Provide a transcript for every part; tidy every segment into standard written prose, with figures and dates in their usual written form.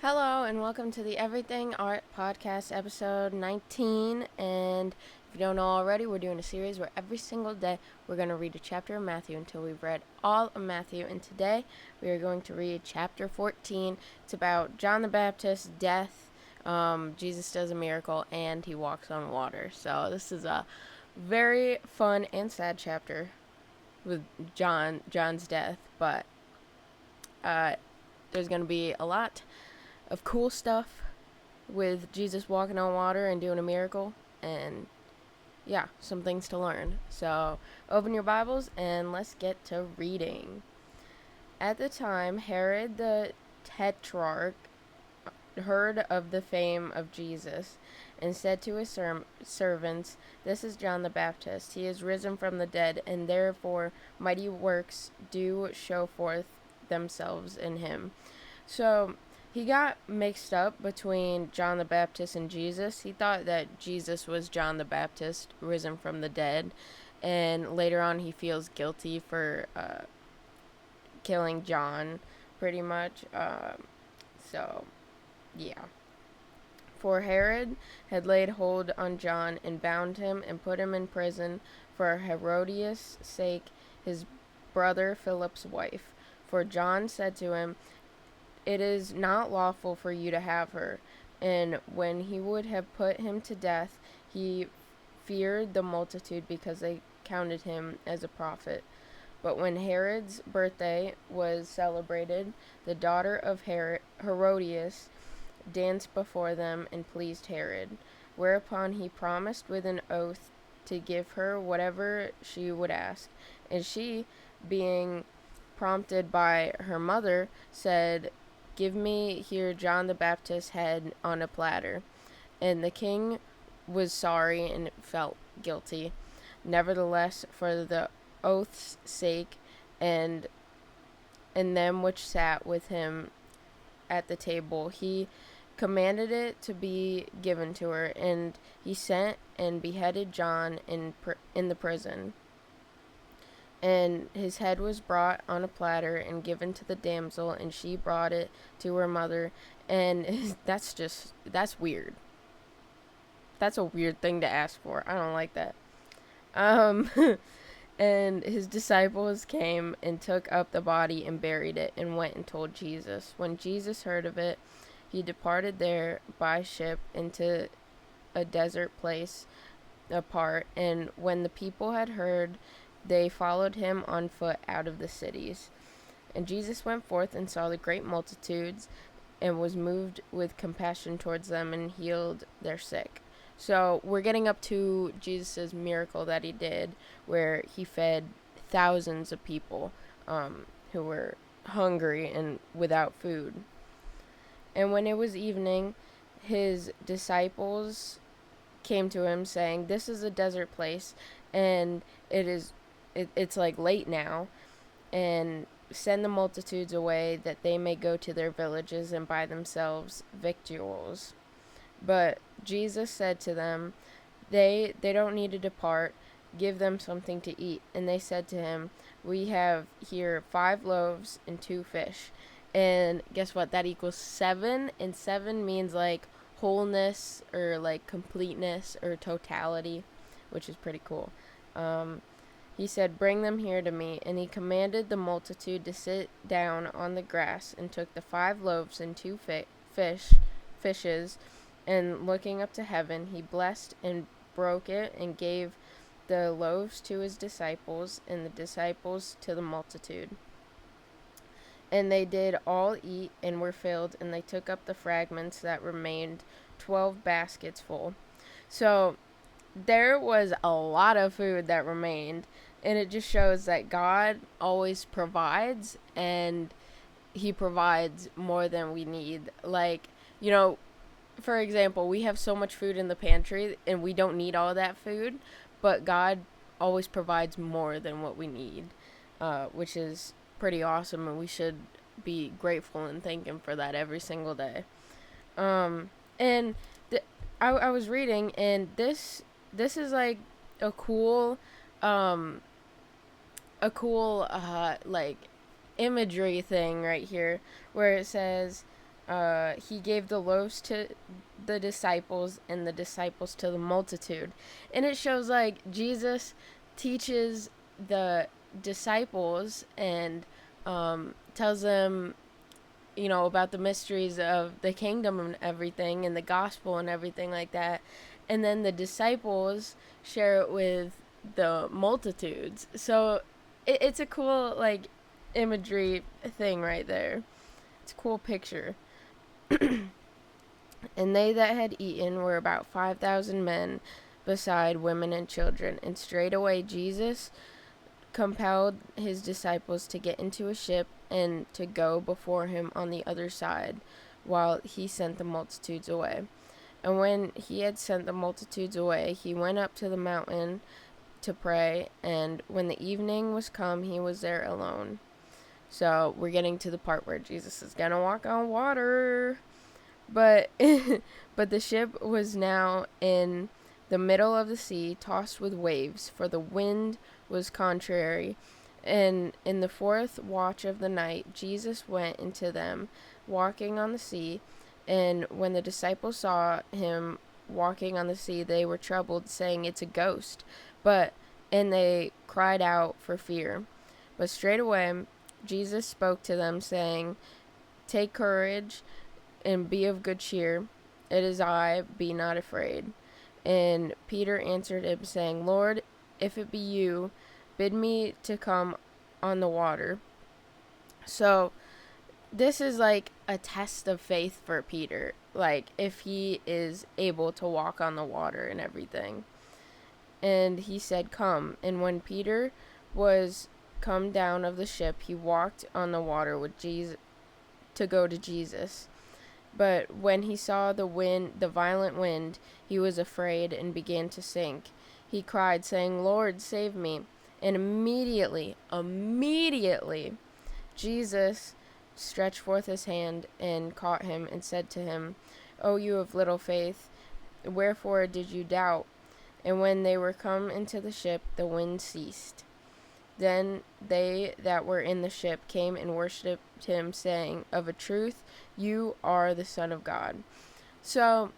Hello and welcome to the Everything Art Podcast, episode 19. And if you don't know already, we're doing a series where every single day we're going to read a chapter of Matthew until we've read all of Matthew. And today we are going to read chapter 14. It's about John the Baptist's death. Jesus does a miracle and he walks on water. So this is a very fun and sad chapter with John's death, but there's going to be a lot of cool stuff with Jesus walking on water and doing a miracle, and yeah, some things to learn. So open your Bibles and let's get to reading. At the time, Herod the Tetrarch heard of the fame of Jesus and said to his servants, "This is John the Baptist. He is risen from the dead, and therefore mighty works do show forth themselves in him." So he got mixed up between John the Baptist and Jesus. He thought that Jesus was John the Baptist risen from the dead, and later on he feels guilty for killing John, pretty much. So, yeah. For Herod had laid hold on John and bound him and put him in prison for Herodias' sake, his brother Philip's wife. For John said to him, "It is not lawful for you to have her." And when he would have put him to death, he feared the multitude because they counted him as a prophet. But when Herod's birthday was celebrated, the daughter of Herodias danced before them and pleased Herod. Whereupon he promised with an oath to give her whatever she would ask. And she, being prompted by her mother, said, "Give me here John the Baptist's head on a platter." And the king was sorry and felt guilty. Nevertheless, for the oath's sake, and them which sat with him at the table, he commanded it to be given to her. And he sent and beheaded John in the prison. And his head was brought on a platter and given to the damsel, and she brought it to her mother. And that's weird. That's a weird thing to ask for. I don't like that. Um, and his disciples came and took up the body and buried it and went and told Jesus. When Jesus heard of it, he departed there by ship into a desert place apart. And when the people had heard, they followed him on foot out of the cities. And Jesus went forth and saw the great multitudes and was moved with compassion towards them and healed their sick. So we're getting up to Jesus' miracle that he did, where he fed thousands of people who were hungry and without food. And when it was evening, his disciples came to him saying, "This is a desert place, and it's like late now, and send the multitudes away that they may go to their villages and buy themselves victuals." But Jesus said to them, they don't need to depart. Give them something to eat." And they said to him, "We have here 5 loaves and 2 fish." And guess what? That equals 7, and 7 means like wholeness or like completeness or totality, which is pretty cool. He said, "Bring them here to me." And he commanded the multitude to sit down on the grass, and took the 5 loaves and 2 fishes, and looking up to heaven, he blessed and broke it, and gave the loaves to his disciples, and the disciples to the multitude. And they did all eat and were filled, and they took up the fragments that remained, 12 baskets full. So there was a lot of food that remained, and it just shows that God always provides, and he provides more than we need. Like, for example, we have so much food in the pantry and we don't need all that food, but God always provides more than what we need, which is pretty awesome, and we should be grateful and thank him for that every single day. And I was reading, and this is like a cool like imagery thing right here, where it says, he gave the loaves to the disciples and the disciples to the multitude. And it shows like Jesus teaches the disciples and tells them, about the mysteries of the kingdom and everything and the gospel and everything like that. And then the disciples share it with the multitudes. So it's a cool, like, imagery thing right there. It's a cool picture. And they that had eaten were about 5,000 men, beside women and children. And straightway Jesus compelled his disciples to get into a ship and to go before him on the other side, while he sent the multitudes away. And when he had sent the multitudes away, he went up to the mountain to pray, and when the evening was come, he was there alone. So we're getting to the part where Jesus is gonna walk on water. But but the ship was now in the middle of the sea, tossed with waves, for the wind was contrary. And in the fourth watch of the night, Jesus went into them, walking on the sea. And when the disciples saw him walking on the sea, they were troubled, saying, "It's a ghost." And they cried out for fear. But straightway Jesus spoke to them, saying, "Take courage, and be of good cheer. It is I, be not afraid." And Peter answered him, saying, "Lord, if it be you, bid me to come on the water." So this is like a test of faith for Peter, like if he is able to walk on the water and everything. And he said, "Come." And when Peter was come down of the ship, he walked on the water with Jesus to go to Jesus. But when he saw the violent wind, he was afraid and began to sink. He cried, saying, "Lord, save me." And immediately, Jesus stretched forth his hand and caught him and said to him, "O you of little faith, wherefore did you doubt?" And when they were come into the ship, the wind ceased. Then they that were in the ship came and worshipped him, saying, "Of a truth, you are the Son of God." So,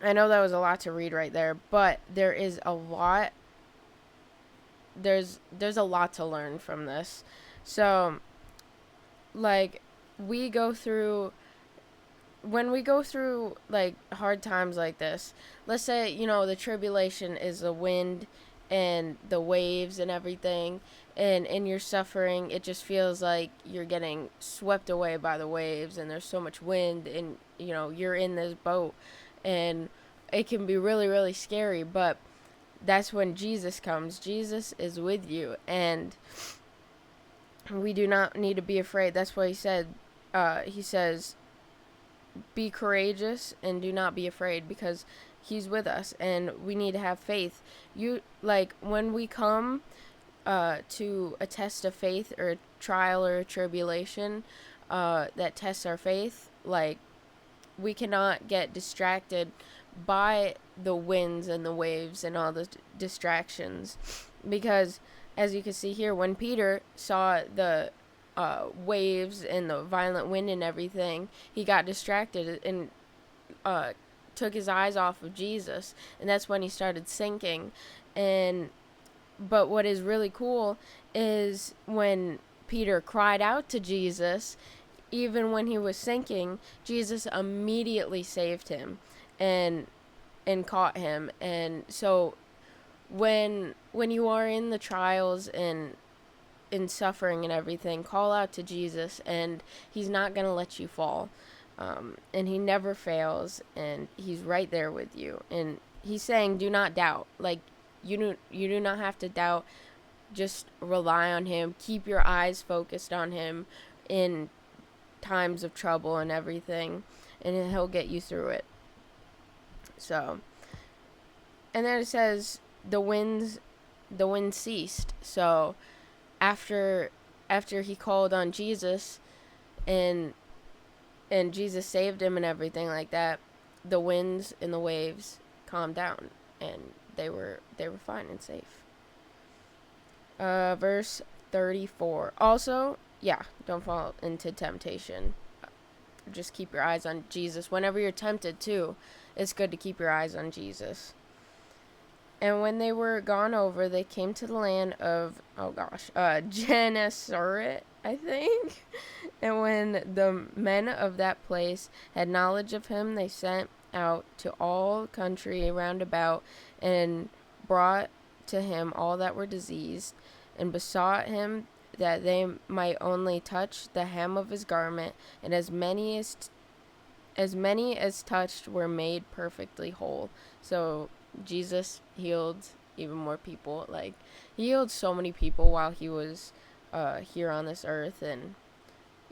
I know that was a lot to read right there, but there is a lot. There's a lot to learn from this. So, like, when we go through like hard times like this, let's say the tribulation is the wind and the waves and everything, and in your suffering it just feels like you're getting swept away by the waves, and there's so much wind, and you're in this boat, and it can be really, really scary. But that's when Jesus comes. Jesus is with you, and we do not need to be afraid. That's what he says, "Be courageous and do not be afraid," because he's with us, and we need to have faith. When we come to a test of faith, or a trial or a tribulation that tests our faith, like, we cannot get distracted by the winds and the waves and all the distractions, because as you can see here, when Peter saw the waves and the violent wind and everything, he got distracted and took his eyes off of Jesus, and that's when he started sinking. But what is really cool is when Peter cried out to Jesus, even when he was sinking, Jesus immediately saved him and caught him. And so when you are in the trials and in suffering and everything, call out to Jesus, and he's not going to let you fall. And he never fails, and he's right there with you. And he's saying, do not doubt. Like, you do not have to doubt. Just rely on him. Keep your eyes focused on him in times of trouble and everything, and he'll get you through it. So, and then it says the wind ceased. So after he called on Jesus, and Jesus saved him and everything like that, the winds and the waves calmed down, and they were fine and safe. Verse 34. Also, don't fall into temptation. just keep your eyes on Jesus. Whenever you're tempted too, it's good to keep your eyes on Jesus. And when they were gone over, they came to the land of, Gennesaret, I think. And when the men of that place had knowledge of him, they sent out to all country round about, and brought to him all that were diseased, and besought him that they might only touch the hem of his garment, and as many as touched were made perfectly whole. So Jesus healed even more people. Like, he healed so many people while he was here on this earth, and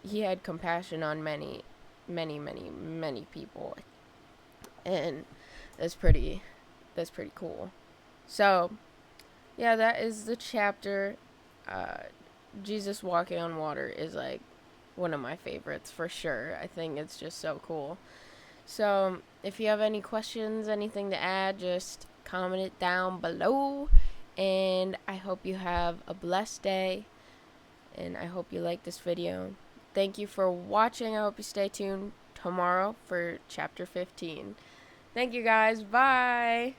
he had compassion on many, many, many, many people. And that's pretty cool. So, yeah, that is the chapter. Jesus walking on water is like one of my favorites for sure. I think it's just so cool. So, if you have any questions, anything to add, just comment it down below. And I hope you have a blessed day. And I hope you like this video. Thank you for watching. I hope you stay tuned tomorrow for chapter 15. Thank you guys. Bye.